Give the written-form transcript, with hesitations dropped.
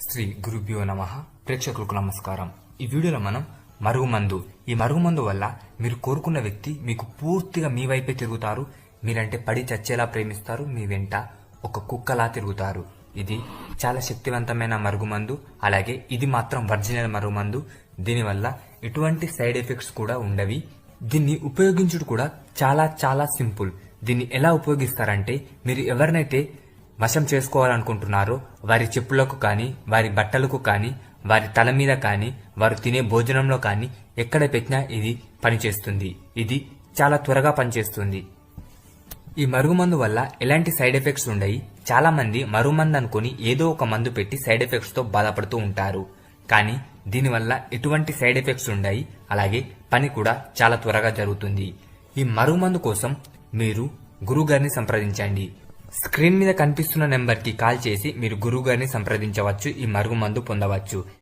శ్రీ గురుభ్యో నమః. ప్రేక్షకులకు నమస్కారం. ఈ వీడియోలో మనం మరుగుమందు, ఈ మరుగుమందు వల్ల మీరు కోరుకున్న వ్యక్తి మీకు పూర్తిగా మీ వైపే తిరుగుతారు. మీరంటే పడి చచ్చేలా ప్రేమిస్తారు. మీ వెంట ఒక కుక్కలా తిరుగుతారు. ఇది చాలా శక్తివంతమైన మరుగుమందు. అలాగే ఇది మాత్రం ఒరిజినల్ మరుగుమందు. దీనివల్ల ఎటువంటి సైడ్ ఎఫెక్ట్స్ కూడా ఉండవి. దీన్ని ఉపయోగించుడు కూడా చాలా చాలా సింపుల్. దీన్ని ఎలా ఉపయోగిస్తారంటే, మీరు ఎవరినైతే వశం చేసుకోవాలనుకుంటున్నారో వారి చెప్పులకు కానీ, వారి బట్టలకు కానీ, వారి తల మీద కానీ, వారు తినే భోజనంలో కానీ ఎక్కడ పెట్టినా ఇది పనిచేస్తుంది. ఇది చాలా త్వరగా పనిచేస్తుంది. ఈ మరుగుమందు వల్ల ఎలాంటి సైడ్ ఎఫెక్ట్స్ ఉండయి. చాలా మంది మరుగుమందు అనుకుని ఏదో ఒక మందు పెట్టి సైడ్ ఎఫెక్ట్స్ తో బాధపడుతూ ఉంటారు. కానీ దీనివల్ల ఎటువంటి సైడ్ ఎఫెక్ట్స్ ఉండయి. అలాగే పని కూడా చాలా త్వరగా జరుగుతుంది. ఈ మరుగుమందు కోసం మీరు గురువుగారిని సంప్రదించండి. స్క్రీన్ మీద కనిపిస్తున్న నెంబర్ కి కాల్ చేసి మీరు గురువుగారిని సంప్రదించవచ్చు. ఈ మరుగుమందు పొందవచ్చు.